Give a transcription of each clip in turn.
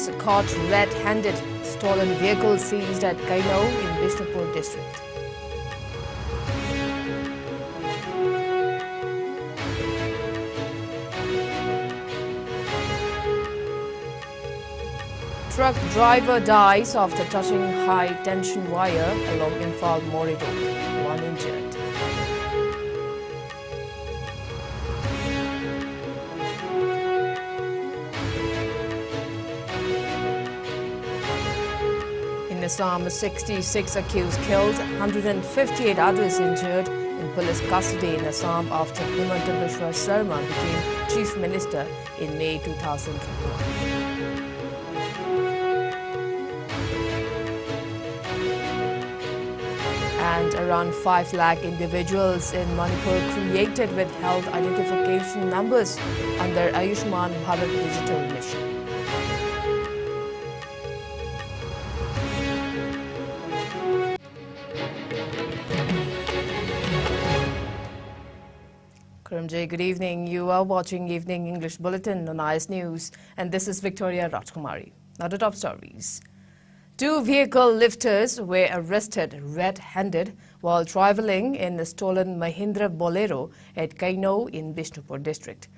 Police caught red-handed stolen vehicle seized at Kaino in Bishnupur district. Truck driver dies after touching high-tension wire along Imphal-Mori Road. One injured. In Assam, 66 accused killed, 158 others injured in police custody in Assam after Himanta Biswa Sarma became Chief Minister in May 2021. And around 5 lakh individuals in Manipur created with health identification numbers under Ayushman Bharat Digital Mission. Karamjay, good evening. You are watching Evening English Bulletin on IS News, and this is Victoria Rajkumari. Now the top stories. 2 vehicle lifters were arrested red-handed while travelling in a stolen Mahindra Bolero at Kaino in Bishnupur district.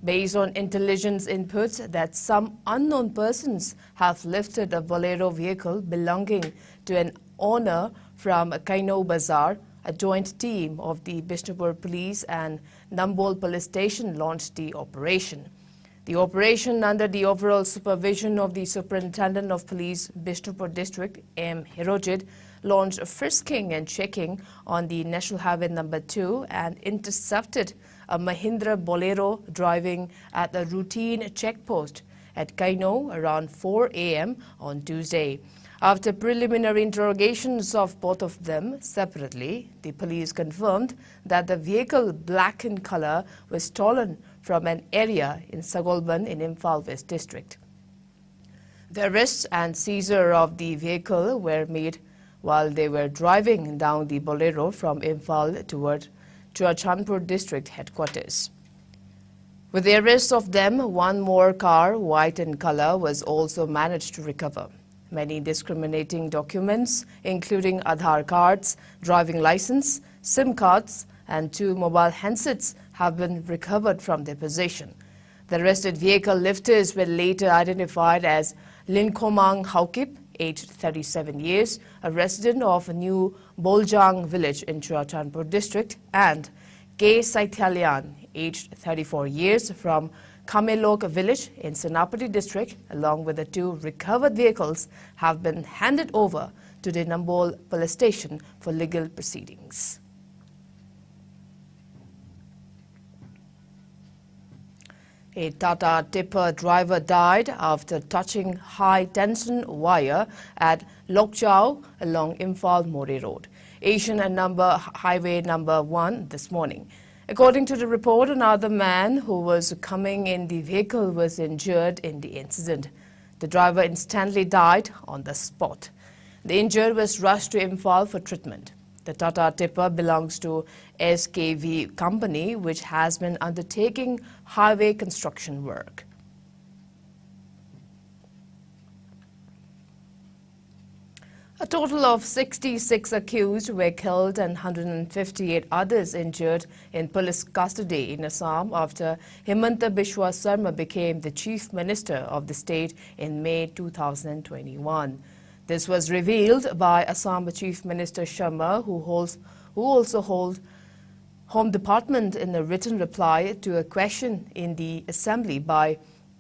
Based on intelligence inputs that some unknown persons have lifted a Bolero vehicle belonging to an owner from Kaino Bazaar, a joint team of the Bishnupur Police and Nambol Police Station launched the operation. The operation, under the overall supervision of the Superintendent of Police, Bishnupur District, M. Hirojit, launched frisking and checking on the National Highway number 2 and intercepted a Mahindra Bolero driving at a routine checkpost at Kaino around 4 a.m. on Tuesday. After preliminary interrogations of both of them separately, the police confirmed that the vehicle, black in color, was stolen from an area in Sagolban in Imphal West district. The arrest and seizure of the vehicle were made while they were driving down the Bolero from Imphal toward Churachandpur district headquarters. With the arrest of them, 1 more car, white in color, was also managed to recover. Many discriminating documents, including Aadhaar cards, driving license, SIM cards, and 2 mobile handsets have been recovered from their possession. The arrested vehicle lifters were later identified as Linkomang Haukip, aged 37 years, a resident of New Boljang village in Churachandpur district, and K. Saithalyan, aged 34 years, from Kamelok village in Senapati district, along with the 2 recovered vehicles, have been handed over to the Nambol police station for legal proceedings. A Tata tipper driver died after touching high-tension wire at Lokchau along Imphal-Mori Road, Asian and Highway number 1 this morning. According to the report, another man who was coming in the vehicle was injured in the incident. The driver instantly died on the spot. The injured was rushed to Imphal for treatment. The Tata tipper belongs to SKV company, which has been undertaking highway construction work. A total of 66 accused were killed and 158 others injured in police custody in Assam after Himanta Biswa Sarma became the Chief Minister of the state in May 2021. This was revealed by Assam Chief Minister Sharma, who also holds Home Department, in a written reply to a question in the Assembly by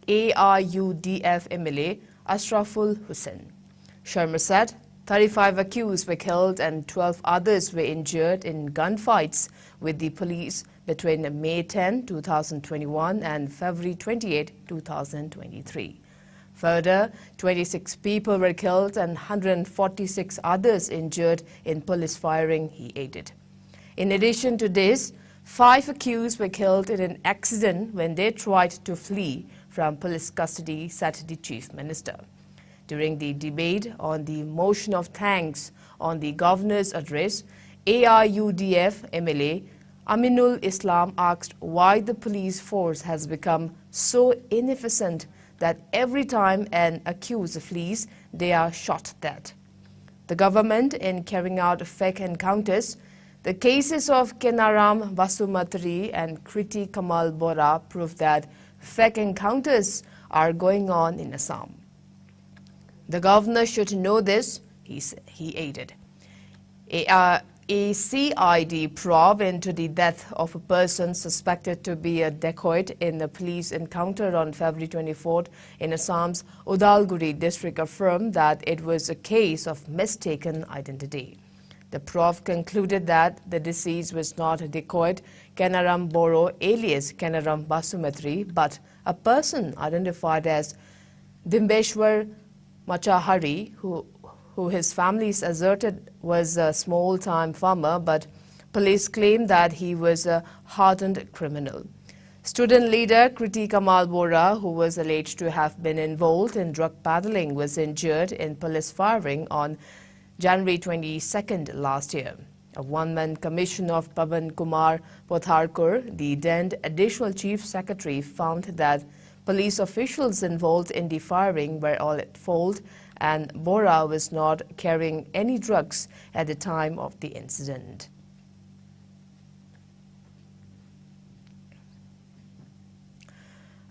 ARUDF MLA Ashraful Hussain. Sharma said 35 accused were killed and 12 others were injured in gunfights with the police between May 10, 2021 and February 28, 2023. Further, 26 people were killed and 146 others injured in police firing, he added. In addition to this, 5 accused were killed in an accident when they tried to flee from police custody, said the Chief Minister. During the debate on the motion of thanks on the Governor's address, ARUDF MLA Aminul Islam asked why the police force has become so inefficient that every time an accused flees, they are shot dead. The government, in carrying out fake encounters, the cases of Kenaram Vasumatri and Kriti Kamal Bora prove that fake encounters are going on in Assam. The governor should know this, he added. A CID probe into the death of a person suspected to be a dacoit in a police encounter on February 24th in Assam's Udalguri district affirmed that it was a case of mistaken identity. The probe concluded that the deceased was not a dacoit Kenaram Boro alias Kenaram Basumatri, but a person identified as Dimbeshwar Machahari, who his family asserted was a small-time farmer, but police claimed that he was a hardened criminal. Student leader Kriti Kamal Bora, who was alleged to have been involved in drug peddling, was injured in police firing on January 22nd last year. A one-man commission of Pavan Kumar Potharkar, the then additional chief secretary, found that police officials involved in the firing were all at fault and Bora was not carrying any drugs at the time of the incident.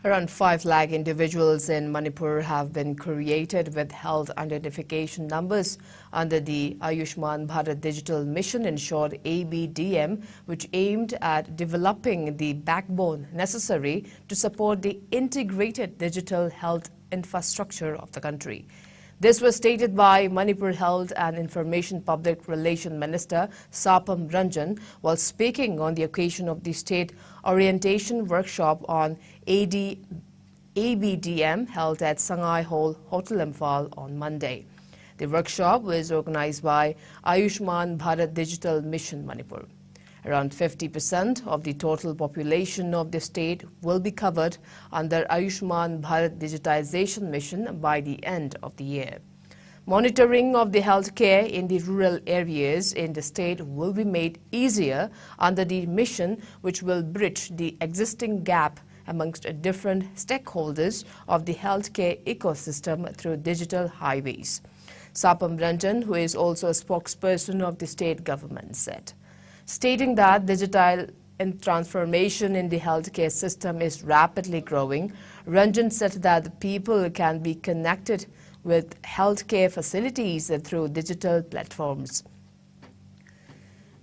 Around 5 lakh individuals in Manipur have been created with health identification numbers under the Ayushman Bharat Digital Mission, in short ABDM, which aimed at developing the backbone necessary to support the integrated digital health infrastructure of the country. This was stated by Manipur Health and Information Public Relations Minister Sapam Ranjan while speaking on the occasion of the state orientation workshop on ABDM held at Sangai Hall Hotel Imphal on Monday. The workshop was organized by Ayushman Bharat Digital Mission Manipur. Around 50% of the total population of the state will be covered under Ayushman Bharat Digitization Mission by the end of the year. Monitoring of the healthcare in the rural areas in the state will be made easier under the mission, which will bridge the existing gap amongst different stakeholders of the healthcare ecosystem through digital highways. Sapam Ranjan, who is also a spokesperson of the state government, said, stating that digital transformation in the healthcare system is rapidly growing. Ranjan said that people can be connected with healthcare facilities through digital platforms.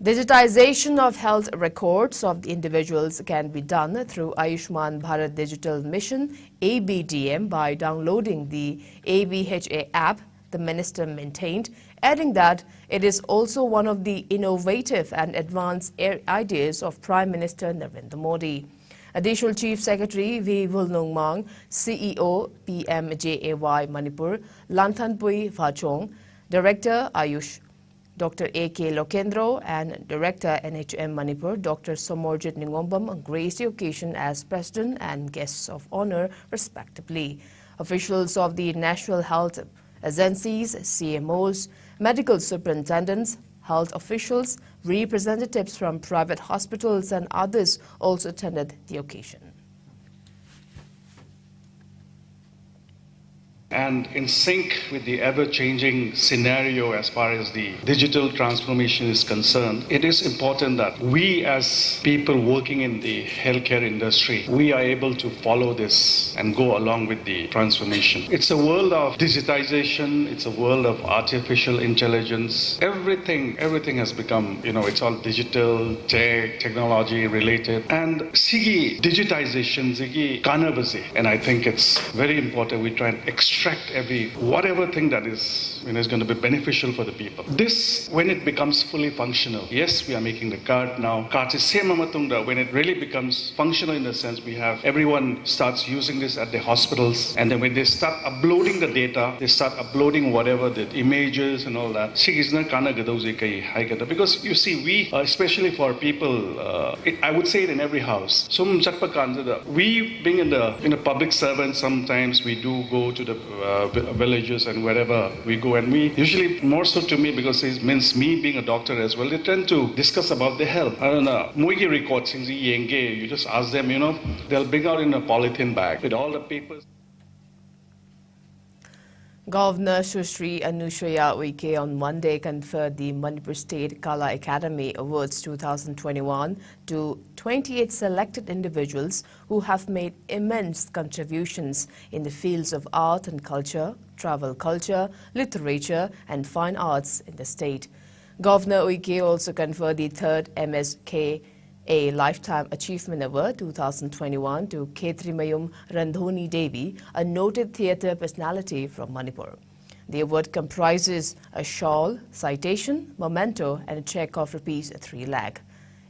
Digitization of health records of the individuals can be done through Ayushman Bharat Digital Mission ABDM by downloading the ABHA app, the minister maintained, adding that it is also one of the innovative and advanced ideas of Prime Minister Narendra Modi. Additional Chief Secretary V. Vulnungmang, CEO PMJAY Manipur, Lanthanpui Vachong, Director Ayush, Dr. A.K. Lokendro, and Director NHM Manipur, Dr. Somorjit Ningombam, graced the occasion as President and guests of honor, respectively. Officials of the National Health Agencies, CMOs, medical superintendents, health officials, representatives from private hospitals and others also attended the occasion. And in sync with the ever-changing scenario as far as the digital transformation is concerned, it is important that we as people working in the healthcare industry, we are able to follow this and go along with the transformation. It's a world of digitization, it's a world of artificial intelligence. Everything has become, it's all digital, technology related. And sigi digitization, sigi kanavasi. And I think it's very important we try and extract whatever thing that is going to be beneficial for the people. This, when it becomes fully functional, yes, we are making the card now. Card is same amatunda. When it really becomes functional in the sense we have everyone starts using this at the hospitals, and then when they start uploading the data, they start uploading whatever the images and all that. Because you see, we especially for people, I would say it in every house. We being in the public servant, sometimes we do go to the villages and wherever we go, and we usually, more so to me because it means me being a doctor as well, they tend to discuss about the health. I don't know, Muigi records, you just ask them, they'll bring out in a polythene bag with all the papers. Governor Sushri Anushaya Uike on Monday conferred the Manipur State Kala Academy Awards 2021 to 28 selected individuals who have made immense contributions in the fields of art and culture, travel culture, literature and fine arts in the state. Governor Uike also conferred the third MSK a Lifetime Achievement Award 2021 to Khetrimayum Randhoni Devi, a noted theatre personality from Manipur. The award comprises a shawl, citation, memento and a cheque of ₹3 lakh.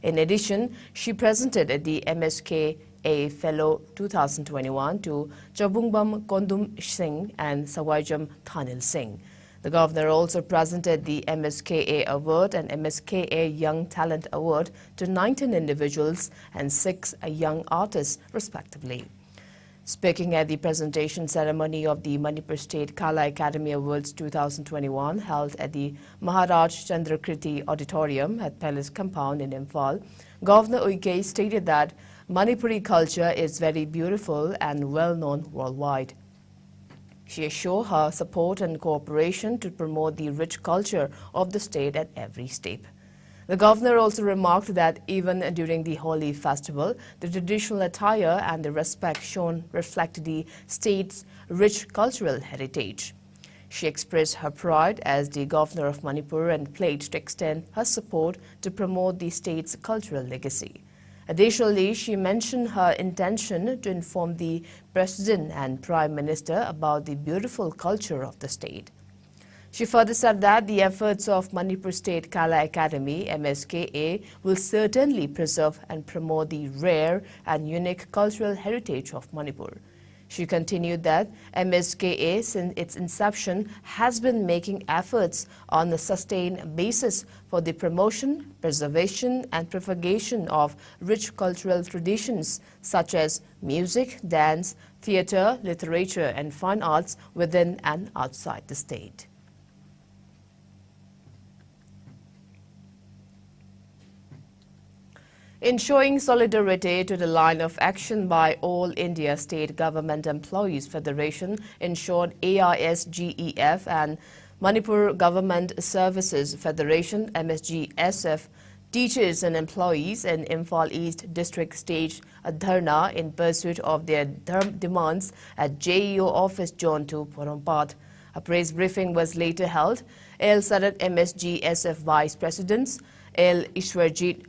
In addition, she presented the MSK A Fellow 2021 to Chabungbam Kondum Singh and Sawaijam Thanil Singh. The governor also presented the MSKA Award and MSKA Young Talent Award to 19 individuals and 6 young artists, respectively. Speaking at the presentation ceremony of the Manipur State Kala Academy Awards 2021 held at the Maharaj Chandrakriti Auditorium at Palace Compound in Imphal, Governor Uike stated that Manipuri culture is very beautiful and well known worldwide. She assured her support and cooperation to promote the rich culture of the state at every step. The governor also remarked that even during the Holi festival, the traditional attire and the respect shown reflect the state's rich cultural heritage. She expressed her pride as the governor of Manipur and pledged to extend her support to promote the state's cultural legacy. Additionally, she mentioned her intention to inform the President and Prime Minister about the beautiful culture of the state. She further said that the efforts of Manipur State Kala Academy, MSKA, will certainly preserve and promote the rare and unique cultural heritage of Manipur. She continued that MSKA, since its inception, has been making efforts on a sustained basis for the promotion, preservation and propagation of rich cultural traditions such as music, dance, theatre, literature and fine arts within and outside the state. In showing solidarity to the line of action by All India State Government Employees Federation, in short AISGEF, and Manipur Government Services Federation, MSGSF, teachers and employees in Imphal East District staged a dharna in pursuit of their demands at JEO Office Zone 2, Porompat. A press briefing was later held. L. Sarat MSGSF Vice Presidents, L. Ishwarjit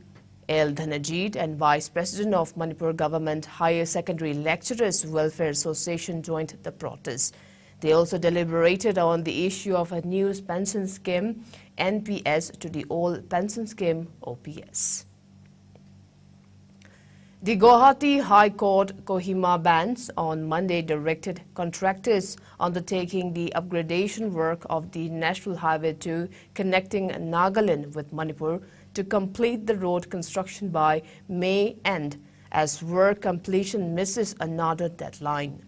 L. Dhanajit and Vice President of Manipur Government Higher Secondary Lecturers Welfare Association joined the protest. They also deliberated on the issue of a new pension scheme, NPS, to the old pension scheme, OPS. The Guwahati High Court Kohima bench on Monday directed contractors undertaking the upgradation work of the National Highway 2 connecting Nagaland with Manipur to complete the road construction by May end, as work completion misses another deadline.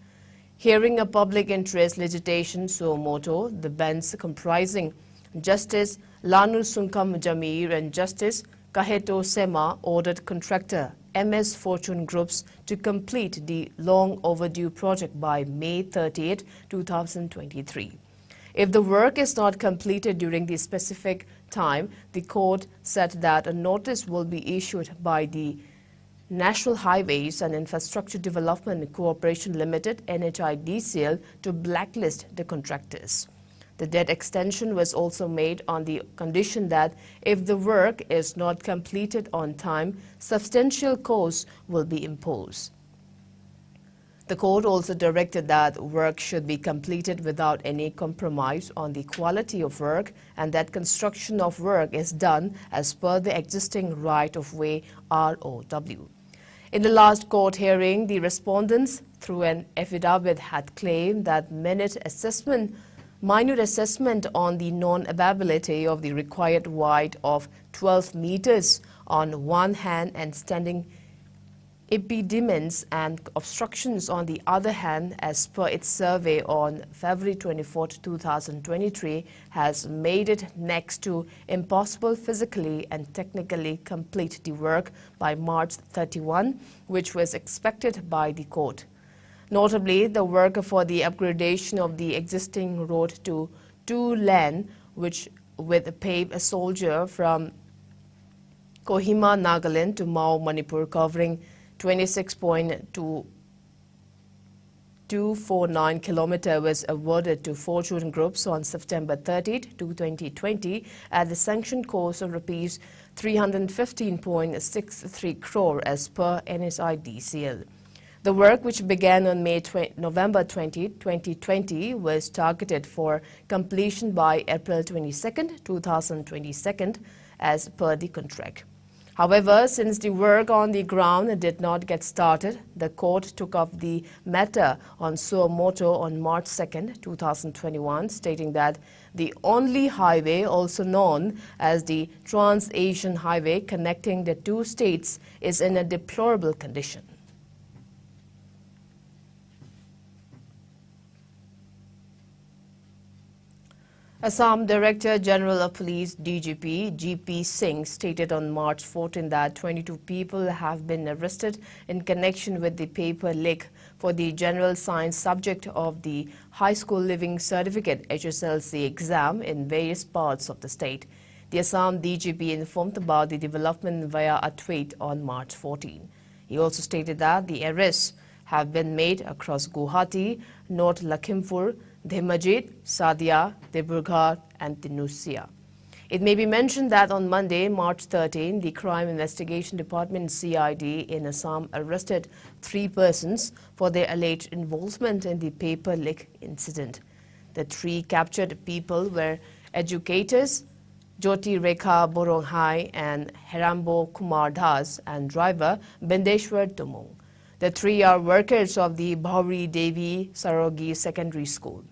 Hearing a public interest litigation suo motu, the bench comprising Justice Lanu Sunkam Jamir and Justice Kaheto Sema ordered contractor MS Fortune Groups to complete the long overdue project by May 30, 2023. If the work is not completed during the specific time, the court said that a notice will be issued by the National Highways and Infrastructure Development Corporation Limited NHIDCL to blacklist the contractors. The debt extension was also made on the condition that if the work is not completed on time, substantial costs will be imposed. The court also directed that work should be completed without any compromise on the quality of work and that construction of work is done as per the existing right-of-way ROW. In the last court hearing, the respondents, through an affidavit, had claimed that minute assessment on the non-availability of the required width of 12 meters on one hand and standing impediments and obstructions on the other hand, as per its survey on February 24, 2023, has made it next to impossible physically and technically complete the work by March 31, which was expected by the court. Notably, the work for the upgradation of the existing road to 2-lane, which with paved soldier from Kohima, Nagaland to Mao, Manipur, covering 26.249 kilometers, was awarded to Fortune Groups on September 30, 2020 at the sanctioned cost of rupees 315.63 crore as per NSIDCL. The work, which began on November 20, 2020, was targeted for completion by April 22, 2022, as per the contract. However, since the work on the ground did not get started, the court took up the matter on suo motu on March 2, 2021, stating that the only highway, also known as the Trans-Asian Highway connecting the two states, is in a deplorable condition. Assam Director General of Police DGP GP Singh stated on March 14 that 22 people have been arrested in connection with the paper leak for the general science subject of the High School Living Certificate HSLC exam in various parts of the state. The Assam DGP informed about the development via a tweet on March 14. He also stated that the arrests have been made across Guwahati, North Lakhimpur, Dhemajit, Sadia, Dibrugarh and Tinusia. It may be mentioned that on Monday, March 13, the Crime Investigation Department CID in Assam arrested 3 persons for their alleged involvement in the paper leak incident. The 3 captured people were educators Jyoti Rekha Boronghai and Herambo Kumar Das and driver Bindeshwar Tumung. The 3 are workers of the Bhauri Devi Sarogi Secondary School.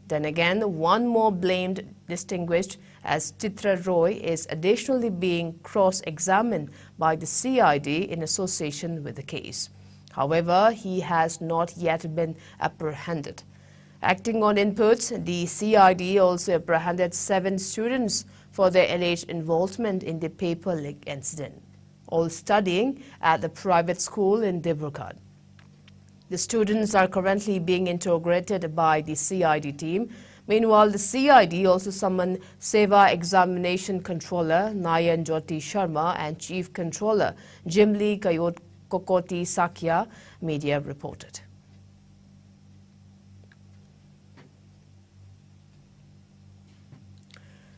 Then again, 1 more blamed distinguished as Chitra Roy is additionally being cross-examined by the CID in association with the case. However, he has not yet been apprehended. Acting on inputs, the CID also apprehended 7 students for their alleged involvement in the paper leak incident, all studying at the private school in Dibrugarh. The students are currently being interrogated by the CID team. Meanwhile, the CID also summoned Seva Examination Controller Nayan Jyoti Sharma and Chief Controller Jimli Kokoti Sakya, media reported.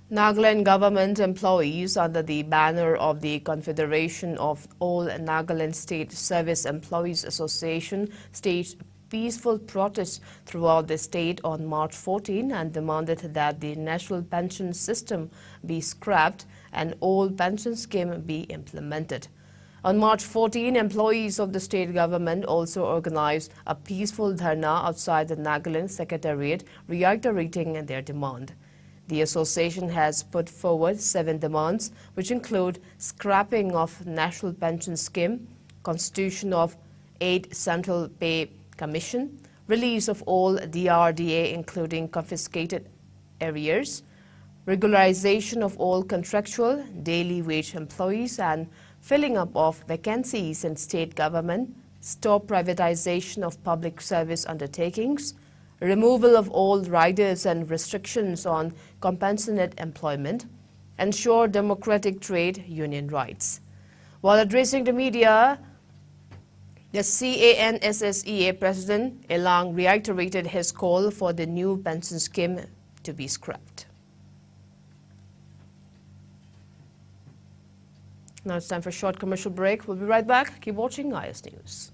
Nagaland government employees under the banner of the Confederation of All Nagaland State Service Employees Association staged peaceful protests throughout the state on March 14 and demanded that the national pension system be scrapped and old pension scheme be implemented. On March 14, employees of the state government also organized a peaceful dharna outside the Nagaland Secretariat, reiterating their demand. The association has put forward 7 demands, which include scrapping of National Pension Scheme, constitution of 8 Central Pay Commission, release of all DRDA including confiscated arrears, regularization of all contractual daily wage employees and filling up of vacancies in state government, stop privatization of public service undertakings, removal of all riders and restrictions on compassionate employment, ensure democratic trade union rights. While addressing the media, the CANSSEA President Elang reiterated his call for the new pension scheme to be scrapped. Now it's time for a short commercial break. We'll be right back. Keep watching IS News.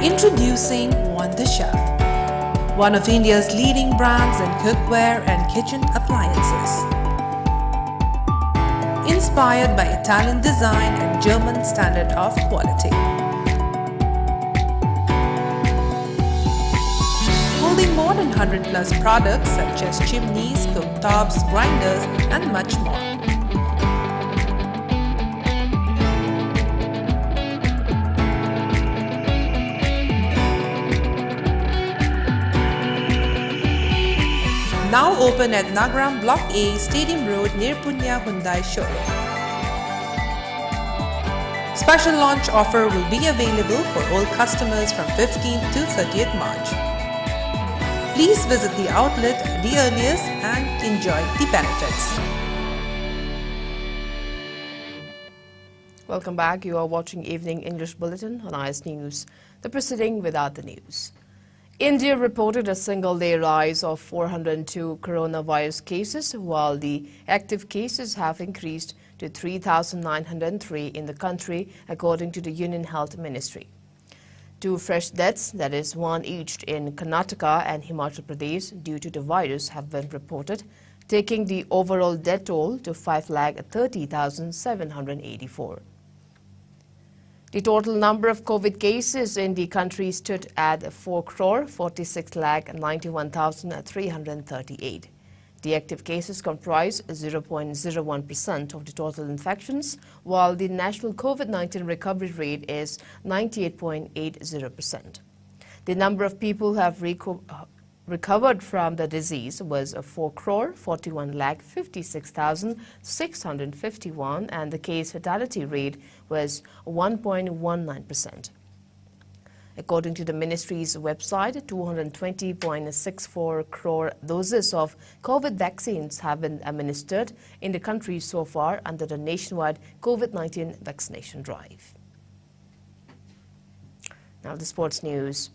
Introducing Wondershare, one of India's leading brands in cookware and kitchen appliances. Inspired by Italian design and German standard of quality. Holding more than 100+ products such as chimneys, cooktops, grinders and much more. Now open at Nagaland Block A, Stadium Road near Punya Hyundai Showroom. Special launch offer will be available for all customers from 15th to 30th March. Please visit the outlet at the earliest and enjoy the benefits. Welcome back. You are watching Evening English Bulletin on IS News. The proceeding without the news. India reported a single-day rise of 402 coronavirus cases, while the active cases have increased to 3,903 in the country, according to the Union Health Ministry. 2 fresh deaths, that is one each in Karnataka and Himachal Pradesh, due to the virus have been reported, taking the overall death toll to 5,30,784. The total number of COVID cases in the country stood at 4,46,91,338. The active cases comprise 0.01% of the total infections, while the national COVID-19 recovery rate is 98.80%. The number of people who have recovered from the disease was 4,41,56,651, and the case fatality rate was 1.19%. According to the ministry's website, 220.64 crore doses of COVID vaccines have been administered in the country so far under the nationwide COVID-19 vaccination drive. Now the sports news.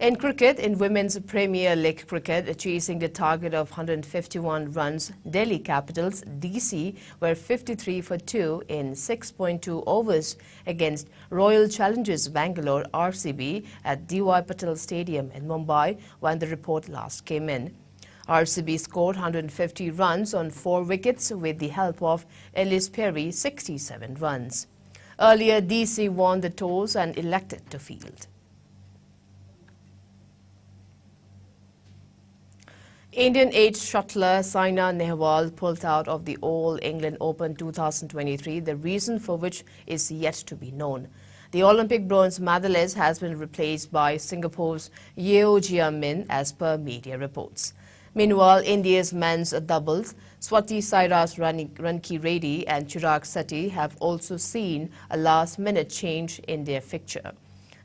In cricket, in Women's Premier League cricket, chasing the target of 151 runs, Delhi Capitals DC were 53 for 2 in 6.2 overs against Royal Challengers Bangalore RCB at D.Y. Patel Stadium in Mumbai when the report last came in. RCB scored 150 runs on 4 wickets with the help of Ellis Perry 67 runs. Earlier, DC won the toss and elected to field. Indian age shuttler Saina Nehwal pulled out of the All England Open 2023, the reason for which is yet to be known. The Olympic bronze medalist has been replaced by Singapore's Yeo Jia Min, as per media reports. Meanwhile, India's men's doubles, Swati Sairaj Ranki Reddy and Chirag Sethi have also seen a last-minute change in their fixture.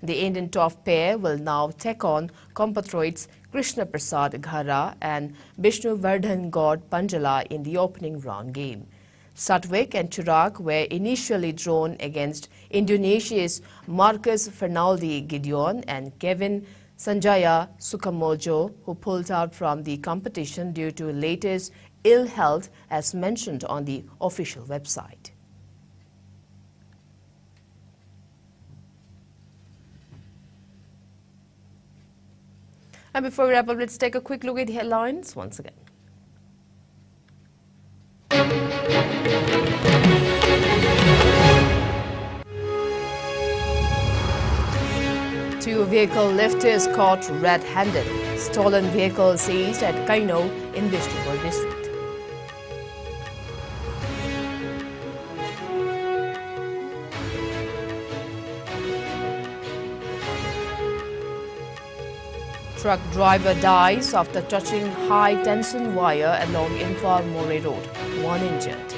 The Indian top pair will now take on compatriots Krishna Prasad Ghara and Bishnu Vardhan God Panjala in the opening round game. Satwik and Chirag were initially drawn against Indonesia's Marcus Fernaldi Gideon and Kevin Sanjaya Sukamojo, who pulled out from the competition due to latest ill health, as mentioned on the official website. And before we wrap up, let's take a quick look at the headlines once again. Two vehicle lifters caught red-handed. Stolen vehicle seized at Kaino in Vishnupur district. Truck driver dies after touching high-tension wire along Imphal-More Road. 1 injured.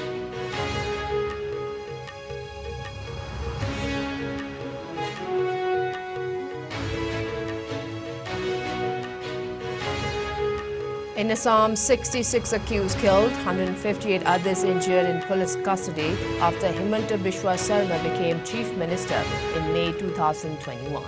In Assam, 66 accused killed, 158 others injured in police custody after Himanta Biswa Sarma became chief minister in May 2021.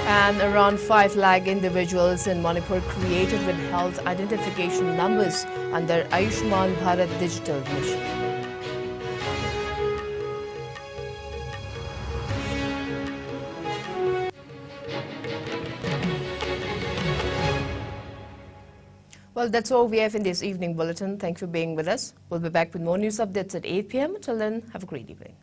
And around 5 lakh individuals in Manipur created with health identification numbers under Ayushman Bharat Digital Mission. Well, that's all we have in this evening bulletin. Thanks for being with us. We'll be back with more news updates at 8 p.m. Until then, have a great evening.